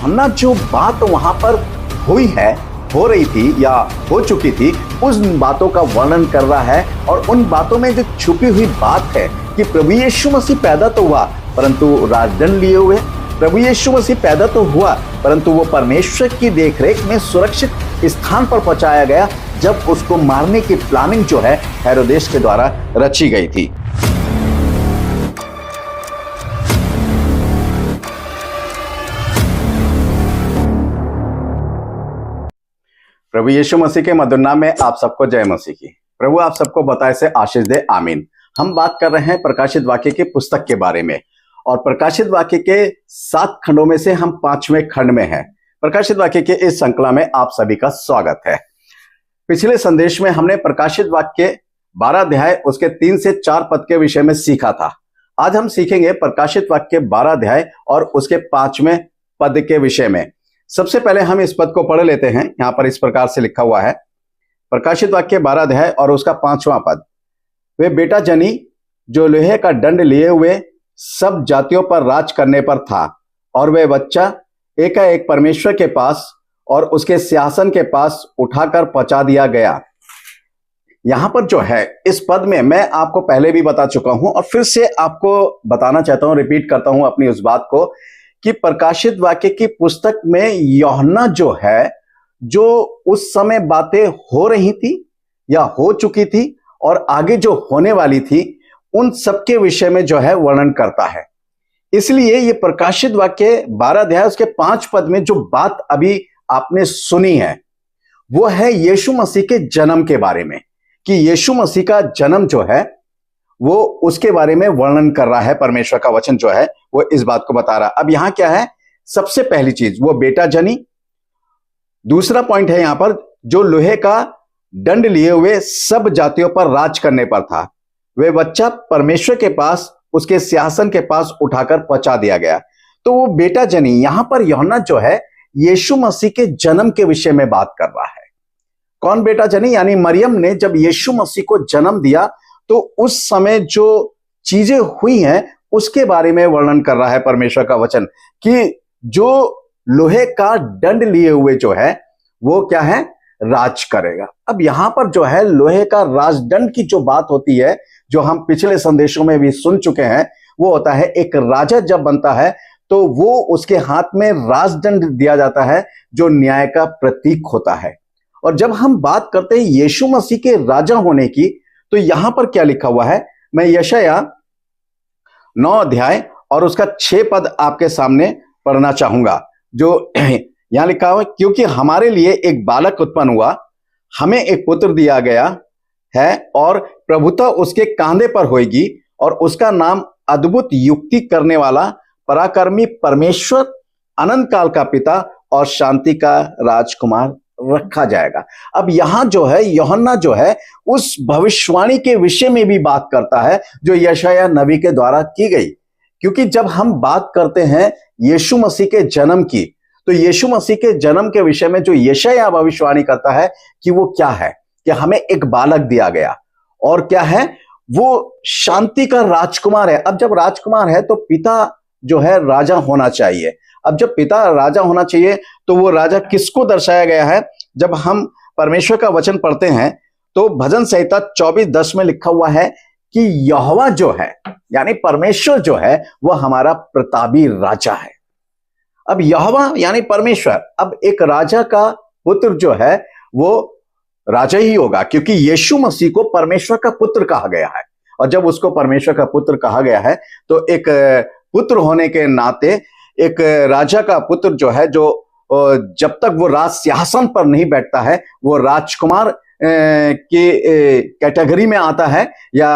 यूहन्ना जो बात वहां पर हुई है, हो रही थी या हो चुकी थी, उन बातों का वर्णन कर रहा है। और उन बातों में जो छुपी हुई बात है कि प्रभु यीशु मसीह पैदा तो हुआ परंतु राजदंड लिए हुए, प्रभु यीशु मसीह पैदा तो हुआ परंतु वो परमेश्वर की देखरेख में सुरक्षित स्थान पर पहुंचाया गया जब उसको मारने की प्लानिंग जो है हेरोदेस के द्वारा रची गई थी। प्रभु यीशु मसीह के मधुर नाम में आप सबको जय मसीह की। प्रभु आप सबको बताए से आशीष दे, आमीन। हम बात कर रहे हैं प्रकाशित वाक्य की पुस्तक के बारे में और प्रकाशित वाक्य के 7 खंडों में से हम 5वें खंड में हैं। प्रकाशित वाक्य के इस श्रृंखला में आप सभी का स्वागत है। पिछले संदेश में हमने प्रकाशित वाक्य 12 अध्याय उसके 3 से 4 पद के विषय में सीखा था। आज हम सीखेंगे प्रकाशित वाक्य 12 अध्याय और उसके 5वें पद के विषय में। सबसे पहले हम इस पद को पढ़ लेते हैं। यहां पर इस प्रकार से लिखा हुआ है, प्रकाशित वाक्य 12 अध्याय और उसका 5वां पद। वे बेटा जनी जो लोहे का दंड लिए हुए सब जातियों पर राज करने पर था, और वह बच्चा एकाएक परमेश्वर के पास और उसके सिंहासन के पास उठाकर पहुंचा दिया गया। यहां पर जो है इस पद में मैं आपको पहले भी बता चुका हूं और फिर से आपको बताना चाहता हूं, रिपीट करता हूं अपनी उस बात को कि प्रकाशित वाक्य की पुस्तक में यूहन्ना जो है, जो उस समय बातें हो रही थी या हो चुकी थी और आगे जो होने वाली थी, उन सबके विषय में जो है वर्णन करता है। इसलिए ये प्रकाशित वाक्य 12 अध्याय उसके 5 पद में जो बात अभी आपने सुनी है वो है यीशु मसीह के जन्म के बारे में, कि यीशु मसीह का जन्म जो है वो उसके बारे में वर्णन कर रहा है। परमेश्वर का वचन जो है वो इस बात को बता रहा है। अब यहां क्या है, सबसे पहली चीज वो बेटा जनी। दूसरा पॉइंट है यहां पर जो लोहे का दंड लिए हुए सब जातियों पर राज करने पर था, वे बच्चा परमेश्वर के पास उसके सिंहासन के पास उठाकर पहुंचा दिया गया। तो वो बेटा जनी, यहां पर यूहन्ना जो है यीशु मसीह के जन्म के विषय में बात कर रहा है। कौन बेटा जनी? यानी मरियम ने जब यीशु मसीह को जन्म दिया तो उस समय जो चीजें हुई हैं उसके बारे में वर्णन कर रहा है परमेश्वर का वचन, कि जो लोहे का दंड लिए हुए जो है वो क्या है, राज करेगा। अब यहां पर जो है लोहे का राजदंड की जो बात होती है, जो हम पिछले संदेशों में भी सुन चुके हैं, वो होता है एक राजा जब बनता है तो वो उसके हाथ में राजदंड दिया जाता है जो न्याय का प्रतीक होता है। और जब हम बात करते हैं यीशु मसीह के राजा होने की, तो यहां पर क्या लिखा हुआ है, मैं यशाया 9 अध्याय और उसका 6 पद आपके सामने पढ़ना चाहूंगा। जो यहां लिखा हुआ है, क्योंकि हमारे लिए एक बालक उत्पन्न हुआ, हमें एक पुत्र दिया गया है और प्रभुता उसके कांधे पर होगी, और उसका नाम अद्भुत युक्ति करने वाला, पराक्रमी, परमेश्वर, अनंत काल का पिता और शांति का राजकुमार रखा जाएगा। अब यहां जो है यूहन्ना जो है उस भविष्यवाणी के विषय में भी बात करता है जो यशाया नबी के द्वारा की गई। क्योंकि जब हम बात करते हैं यीशु मसीह के जन्म की, तो यीशु मसीह के जन्म के विषय में जो यशाया भविष्यवाणी करता है कि वो क्या है, कि हमें एक बालक दिया गया और क्या है, वो शांति का राजकुमार है। अब जब राजकुमार है तो पिता जो है राजा होना चाहिए। अब जब पिता राजा होना चाहिए तो वो राजा किसको दर्शाया गया है? जब हम परमेश्वर का वचन पढ़ते हैं तो भजन संहिता 24:10 में लिखा हुआ है कि यहोवा जो है, यानी परमेश्वर जो है, वो हमारा प्रतापी राजा है। अब यहोवा यानी परमेश्वर, अब एक राजा का पुत्र जो है वो राजा ही होगा, क्योंकि यीशु मसीह को परमेश्वर का पुत्र कहा गया है। और जब उसको परमेश्वर का पुत्र कहा गया है तो एक पुत्र होने के नाते एक राजा का पुत्र जो है, जो जब तक वो राज सिंहासन पर नहीं बैठता है वो राजकुमार की कैटेगरी में आता है या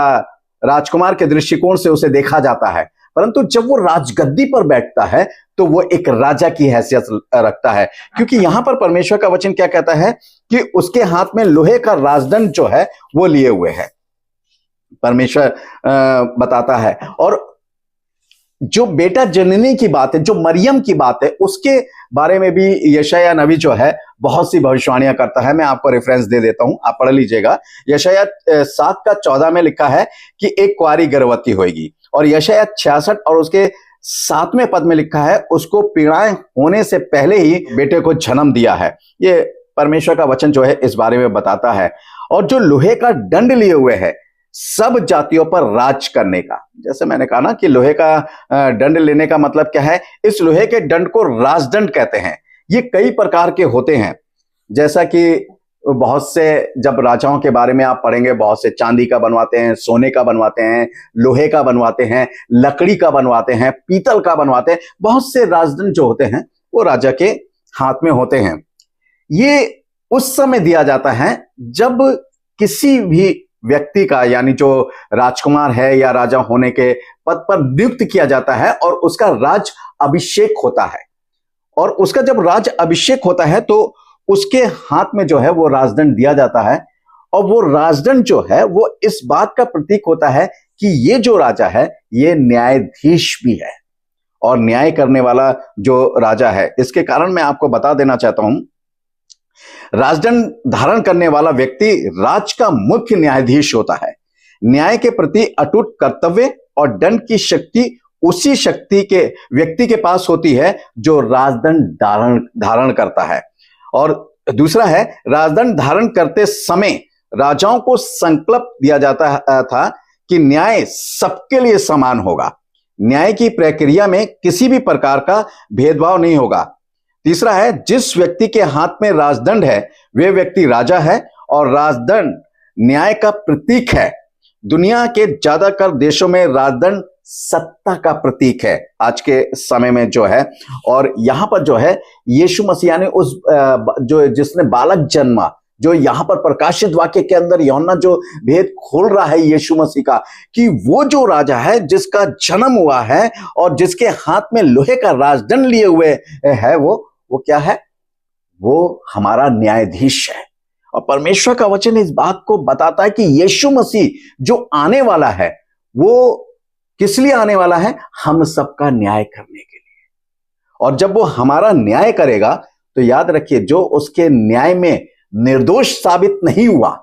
राजकुमार के दृष्टिकोण से उसे देखा जाता है। परंतु जब वो राजगद्दी पर बैठता है तो वो एक राजा की हैसियत रखता है, क्योंकि यहां पर परमेश्वर का वचन क्या कहता है कि उसके हाथ में लोहे का राजदंड जो है वो लिए हुए है, परमेश्वर बताता है। और जो बेटा जननी की बात है, जो मरियम की बात है, उसके बारे में भी यशाया नबी जो है बहुत सी भविष्यवाणियां करता है। मैं आपको रेफरेंस दे देता हूं, आप पढ़ लीजिएगा। यशाया 7:14 में लिखा है कि एक कुंवारी गर्भवती होगी। और यशाया 66 और उसके 7वें पद में लिखा है, उसको पीड़ाएं होने से पहले ही बेटे को जन्म दिया है। ये परमेश्वर का वचन जो है इस बारे में बताता है। और जो लोहे का दंड लिए हुए है सब जातियों पर राज करने का, जैसे मैंने कहा ना कि लोहे का दंड लेने का मतलब क्या है, इस लोहे के दंड को राजदंड कहते हैं। ये कई प्रकार के होते हैं, जैसा कि बहुत से जब राजाओं के बारे में आप पढ़ेंगे, बहुत से चांदी का बनवाते हैं, सोने का बनवाते हैं, लोहे का बनवाते हैं, लकड़ी का बनवाते हैं, पीतल का बनवाते हैं। बहुत से राजदंड जो होते हैं वो राजा के हाथ में होते हैं। ये उस समय दिया जाता है जब किसी भी व्यक्ति का, यानी जो राजकुमार है या राजा होने के पद पर नियुक्त किया जाता है और उसका राज अभिषेक होता है। और उसका जब राज अभिषेक होता है तो उसके हाथ में जो है वो राजदंड दिया जाता है। और वो राजदंड जो है वो इस बात का प्रतीक होता है कि ये जो राजा है ये न्यायाधीश भी है और न्याय करने वाला जो राजा है। इसके कारण मैं आपको बता देना चाहता हूं, राजदंड धारण करने वाला व्यक्ति राज का मुख्य न्यायाधीश होता है। न्याय के प्रति अटूट कर्तव्य और दंड की शक्ति उसी शक्ति के व्यक्ति के पास होती है जो राजदंड धारण करता है। और दूसरा है, राजदंड धारण करते समय राजाओं को संकल्प दिया जाता था कि न्याय सबके लिए समान होगा। न्याय की प्रक्रिया में किसी भी प्रकार का भेदभाव नहीं होगा। तीसरा है, जिस व्यक्ति के हाथ में राजदंड है वे व्यक्ति राजा है और राजदंड न्याय का प्रतीक है। दुनिया के ज्यादातर देशों में राजदंड सत्ता का प्रतीक है आज के समय में जो है। और यहां पर जो है यीशु मसीह ने उस जो जिसने बालक जन्मा, जो यहां पर प्रकाशित वाक्य के अंदर यूहन्ना जो भेद खोल रहा है यीशु मसीह का, कि वो जो राजा है जिसका जन्म हुआ है और जिसके हाथ में लोहे का राजदंड लिए हुए है, वो क्या है? वो हमारा न्यायाधीश है। और परमेश्वर का वचन इस बात को बताता है कि यीशु मसीह जो आने वाला है वो किस लिए आने वाला है? हम सबका न्याय करने के लिए। और जब वो हमारा न्याय करेगा तो याद रखिए, जो उसके न्याय में निर्दोष साबित नहीं हुआ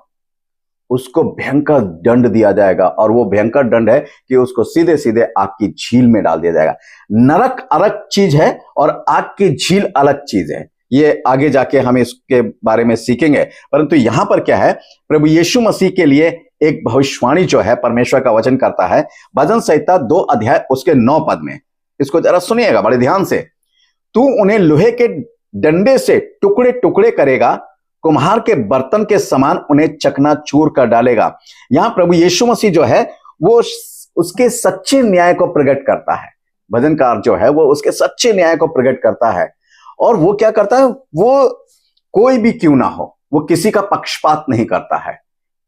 उसको भयंकर दंड दिया जाएगा। और वो भयंकर दंड है कि उसको सीधे सीधे आग की झील में डाल दिया जाएगा। नरक अलग चीज है और आग की झील अलग चीज है। ये आगे जाके हम इसके बारे में सीखेंगे। परंतु यहां पर क्या है, प्रभु यीशु मसीह के लिए एक भविष्यवाणी जो है परमेश्वर का वचन करता है। भजन संहिता 2 अध्याय उसके 9 पद में, इसको जरा सुनिएगा बड़े ध्यान से। तू उन्हें लोहे के डंडे से टुकड़े टुकड़े करेगा, कुम्हार के बर्तन के समान उन्हें चकनाचूर कर डालेगा। यहां प्रभु यीशु मसीह जो है वो उसके सच्चे न्याय को प्रकट करता है। भजनकार जो है वो उसके सच्चे न्याय को प्रकट करता है। और वो क्या करता है, वो कोई भी क्यों ना हो, वो किसी का पक्षपात नहीं करता है।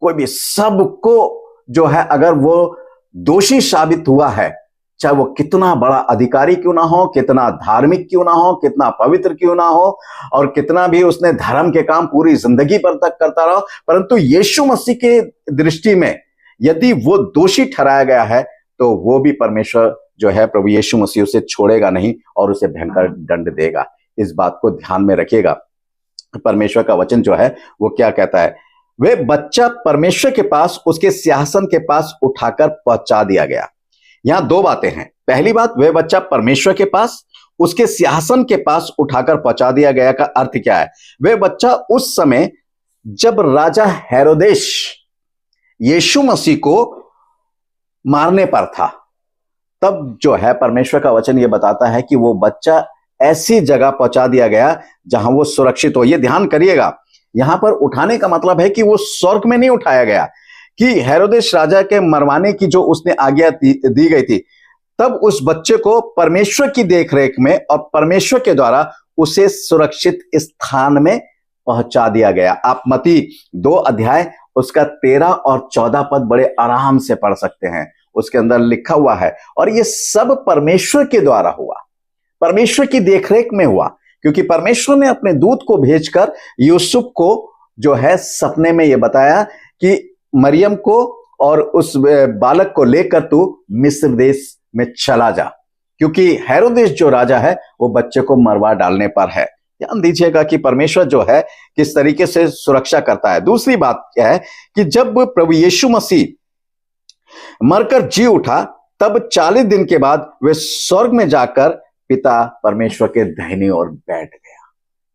कोई भी, सबको जो है अगर वो दोषी साबित हुआ है, चाहे वो कितना बड़ा अधिकारी क्यों ना हो, कितना धार्मिक क्यों ना हो, कितना पवित्र क्यों ना हो और कितना भी उसने धर्म के काम पूरी जिंदगी पर तक करता रहा, परंतु यीशु मसीह के दृष्टि में यदि वो दोषी ठहराया गया है तो वो भी परमेश्वर जो है प्रभु यीशु मसीह उसे छोड़ेगा नहीं और उसे भयंकर दंड देगा। इस बात को ध्यान में रखिएगा। परमेश्वर का वचन जो है वो क्या कहता है, वे बच्चा परमेश्वर के पास उसके सिंहासन के पास उठाकर पहुंचा दिया गया। यहां 2 बातें हैं। पहली बात, वे बच्चा परमेश्वर के पास उसके सिंहासन के पास उठाकर पहुंचा दिया गया का अर्थ क्या है? वे बच्चा उस समय जब राजा हेरोदेश यीशु मसीह को मारने पर था, तब जो है परमेश्वर का वचन ये बताता है कि वो बच्चा ऐसी जगह पहुंचा दिया गया जहां वो सुरक्षित हो। ये ध्यान करिएगा, यहां पर उठाने का मतलब है कि वो स्वर्ग में नहीं उठाया गया, कि हेरोदेस राजा के मरवाने की जो उसने आज्ञा दी गई थी, तब उस बच्चे को परमेश्वर की देखरेख में और परमेश्वर के द्वारा उसे सुरक्षित स्थान में पहुंचा दिया गया। आप मत्ती 2 अध्याय उसका 13 और 14 पद बड़े आराम से पढ़ सकते हैं, उसके अंदर लिखा हुआ है। और ये सब परमेश्वर के द्वारा हुआ, परमेश्वर की देखरेख में हुआ, क्योंकि परमेश्वर ने अपने दूत को भेजकर यूसुफ को जो है सपने में यह बताया कि मरियम को और उस बालक को लेकर तू मिस्र देश में चला जा, क्योंकि हेरोदेस जो राजा है वो बच्चे को मरवा डालने पर है। ध्यान दीजिएगा कि परमेश्वर जो है किस तरीके से सुरक्षा करता है। दूसरी बात क्या है कि जब प्रभु यीशु मसीह मरकर जी उठा तब 40 दिन के बाद वे स्वर्ग में जाकर पिता परमेश्वर के दाहिनी ओर बैठ गया।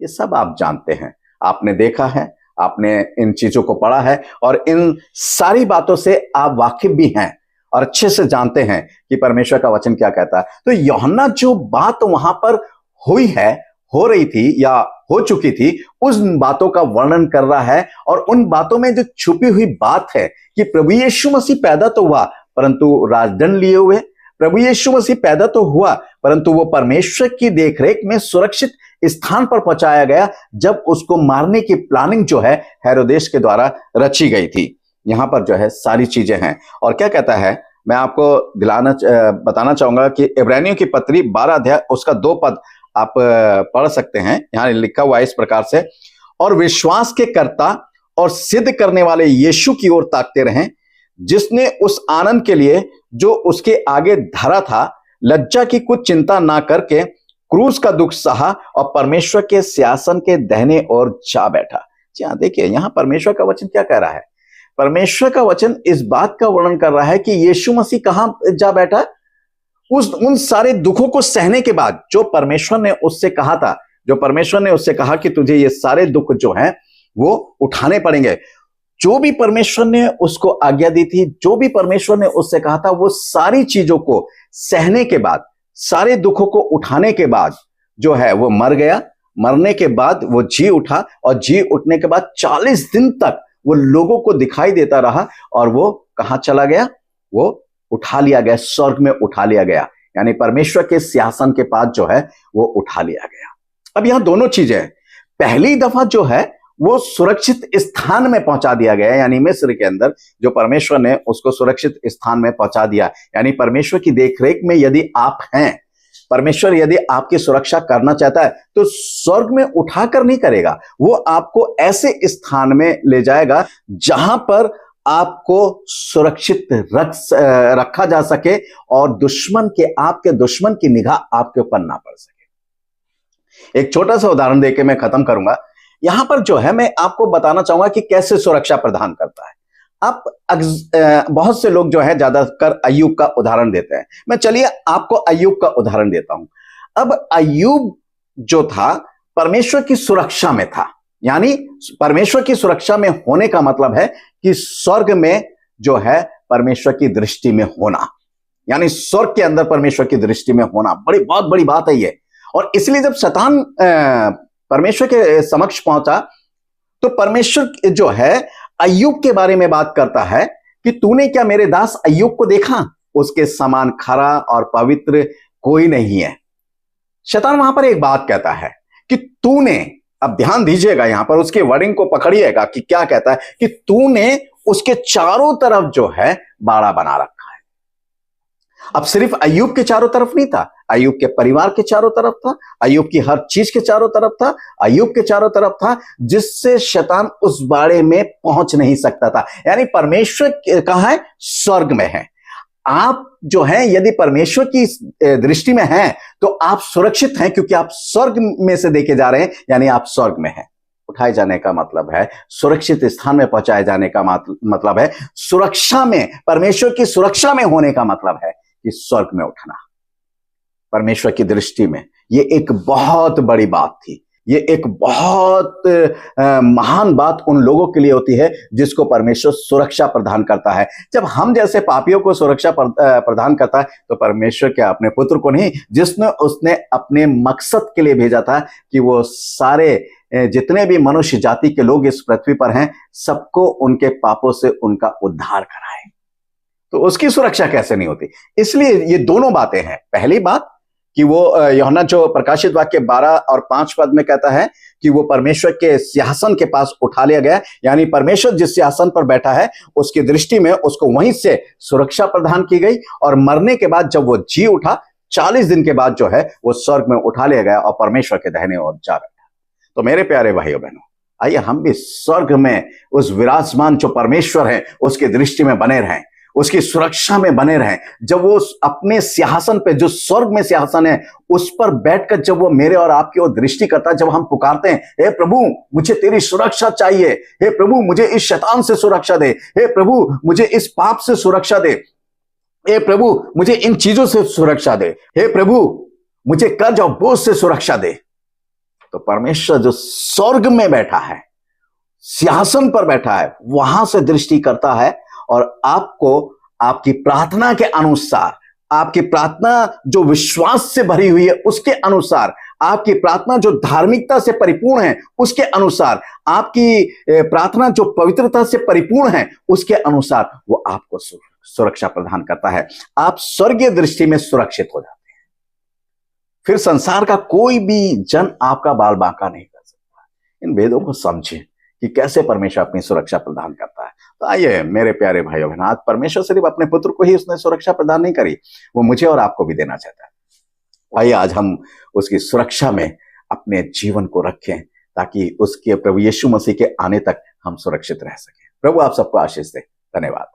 ये सब आप जानते हैं, आपने देखा है, आपने इन चीजों को पढ़ा है और इन सारी बातों से आप वाकिफ भी हैं और अच्छे से जानते हैं कि परमेश्वर का वचन क्या कहता है। तो यूहन्ना जो बात वहां पर हुई है, हो रही थी या हो चुकी थी, उस बातों का वर्णन कर रहा है। और उन बातों में जो छुपी हुई बात है कि प्रभु यीशु मसीह पैदा तो हुआ परंतु राजदंड लिए हुए, प्रभु यीशु मसीह पैदा तो हुआ परंतु वो परमेश्वर की देखरेख में सुरक्षित स्थान पर पहुंचाया गया जब उसको मारने की प्लानिंग जो है हेरोदेस के द्वारा रची गई थी। यहां पर जो है सारी चीजें हैं। और क्या कहता है, मैं आपको बताना चाहूंगा कि इब्रानियों की पत्री 12 अध्याय उसका 2 पद आप पढ़ सकते हैं। यहां लिखा हुआ है इस प्रकार से, और विश्वास के कर्ता और सिद्ध करने वाले यीशु की ओर ताकते रहें, जिसने उस आनंद के लिए जो उसके आगे धरा था लज्जा की कुछ चिंता ना करके क्रूस का दुख सहा और परमेश्वर के सिंहासन के दाहिने ओर जा बैठा। जी हाँ, देखिए यहां परमेश्वर का वचन क्या कह रहा है। परमेश्वर का वचन इस बात का वर्णन कर रहा है कि यीशु मसीह कहां जा बैठा, उन सारे दुखों को सहने के बाद जो परमेश्वर ने उससे कहा था, जो परमेश्वर ने उससे कहा कि तुझे ये सारे दुख जो हैं वो उठाने पड़ेंगे, जो भी परमेश्वर ने उसको आज्ञा दी थी, जो भी परमेश्वर ने उससे कहा था, वो सारी चीजों को सहने के बाद, सारे दुखों को उठाने के बाद जो है वो मर गया। मरने के बाद वो जी उठा और जी उठने के बाद 40 दिन तक वो लोगों को दिखाई देता रहा और वो कहां चला गया, वो उठा लिया गया, स्वर्ग में उठा लिया गया, यानी परमेश्वर के सिंहासन के पास जो है वो उठा लिया गया। अब यहां दोनों चीजें हैं। पहली दफा जो है वो सुरक्षित स्थान में पहुंचा दिया गया, यानी मिस्र के अंदर जो परमेश्वर ने उसको सुरक्षित स्थान में पहुंचा दिया। यानी परमेश्वर की देखरेख में यदि आप हैं, परमेश्वर यदि आपकी सुरक्षा करना चाहता है तो स्वर्ग में उठाकर नहीं करेगा, वो आपको ऐसे स्थान में ले जाएगा जहां पर आपको सुरक्षित रखा जा सके और आपके दुश्मन की निगाह आपके ऊपर ना पड़ सके। एक छोटा सा उदाहरण देके मैं खत्म करूंगा। यहां पर जो है मैं आपको बताना चाहूंगा कि कैसे सुरक्षा प्रदान करता है। आप बहुत से लोग जो है ज्यादातर अय्यूब का उदाहरण देते हैं। मैं चलिए आपको अय्यूब का उदाहरण देता हूं। अब अय्यूब जो था परमेश्वर की सुरक्षा में था, यानी परमेश्वर की सुरक्षा में होने का मतलब है कि स्वर्ग में जो है परमेश्वर की दृष्टि में होना, यानी स्वर्ग के अंदर परमेश्वर की दृष्टि में होना बहुत बड़ी बात है ये। और इसलिए जब शैतान परमेश्वर के समक्ष पहुंचा तो परमेश्वर जो है अय्यूब के बारे में बात करता है कि तूने क्या मेरे दास अय्यूब को देखा, उसके समान खरा और पवित्र कोई नहीं है। शैतान वहां पर एक बात कहता है कि तूने, अब ध्यान दीजिएगा यहां पर उसके वर्डिंग को पकड़िएगा कि क्या कहता है, कि तूने उसके चारों तरफ जो है बाड़ा बना रखा है। अब सिर्फ अय्यूब के चारों तरफ नहीं था, अय्यूब के परिवार के चारों तरफ था, अय्यूब की हर चीज के चारों तरफ था, अय्यूब के चारों तरफ था, जिससे शैतान उस बाड़े में पहुंच नहीं सकता था। यानी परमेश्वर कहां है, स्वर्ग में है। आप जो है यदि परमेश्वर की दृष्टि में हैं तो आप सुरक्षित हैं, क्योंकि आप स्वर्ग में से देखे जा रहे हैं, यानी आप स्वर्ग में हैं। उठाए जाने का मतलब है सुरक्षित स्थान में पहुंचाए जाने का मतलब है सुरक्षा में, परमेश्वर की सुरक्षा में होने का मतलब है कि स्वर्ग में उठना। परमेश्वर की दृष्टि में ये एक बहुत बड़ी बात थी, ये एक बहुत महान बात उन लोगों के लिए होती है जिसको परमेश्वर सुरक्षा प्रदान करता है। जब हम जैसे पापियों को सुरक्षा प्रदान करता है तो परमेश्वर क्या अपने पुत्र को नहीं, जिसने उसने अपने मकसद के लिए भेजा था कि वो सारे जितने भी मनुष्य जाति के लोग इस पृथ्वी पर हैं सबको उनके पापों से उनका उद्धार कराए, तो उसकी सुरक्षा कैसे नहीं होती। इसलिए ये दोनों बातें हैं। पहली बात कि वो यूहन्ना जो प्रकाशित वाक्य 12 और 5 पद में कहता है कि वो परमेश्वर के सिंहासन के पास उठा लिया गया, यानी परमेश्वर जिस सिंहासन पर बैठा है उसकी दृष्टि में उसको वहीं से सुरक्षा प्रदान की गई। और मरने के बाद जब वो जी उठा 40 दिन के बाद जो है वो स्वर्ग में उठा लिया गया और परमेश्वर के दाहिने ओर जा बैठा। तो मेरे प्यारे भाइयों बहनों, आइए हम भी स्वर्ग में उस विराजमान जो परमेश्वर है उसकी दृष्टि में बने रहें, उसकी सुरक्षा में बने रहें। जब वो अपने सिंहासन पे, जो स्वर्ग में सिंहासन है, उस पर बैठकर जब वो मेरे और आपकी ओर दृष्टि करता है, जब हम पुकारते हैं हे प्रभु मुझे तेरी सुरक्षा चाहिए, हे प्रभु मुझे इस शैतान से सुरक्षा दे, हे प्रभु मुझे इस पाप से सुरक्षा दे, हे प्रभु मुझे इन चीजों से सुरक्षा दे, हे प्रभु मुझे कर्ज और बोझ से सुरक्षा दे। तो परमेश्वर जो स्वर्ग में बैठा है, सिंहासन पर बैठा है, वहां से दृष्टि करता है और आपको आपकी प्रार्थना के अनुसार, आपकी प्रार्थना जो विश्वास से भरी हुई है उसके अनुसार, आपकी प्रार्थना जो धार्मिकता से परिपूर्ण है उसके अनुसार, आपकी प्रार्थना जो पवित्रता से परिपूर्ण है उसके अनुसार वो आपको सुरक्षा प्रदान करता है। आप स्वर्गीय दृष्टि में सुरक्षित हो जाते हैं। फिर संसार का कोई भी जन आपका बाल बांका नहीं कर सकता। इन भेदों को समझें कि कैसे परमेश्वर अपनी सुरक्षा प्रदान करता है। तो आइए मेरे प्यारे भाइयों बहनों, आज परमेश्वर सिर्फ अपने पुत्र को ही उसने सुरक्षा प्रदान नहीं करी, वो मुझे और आपको भी देना चाहता है। आइए आज हम उसकी सुरक्षा में अपने जीवन को रखें ताकि उसके प्रभु यीशु मसीह के आने तक हम सुरक्षित रह सकें। प्रभु आप सबको आशीष दे। धन्यवाद।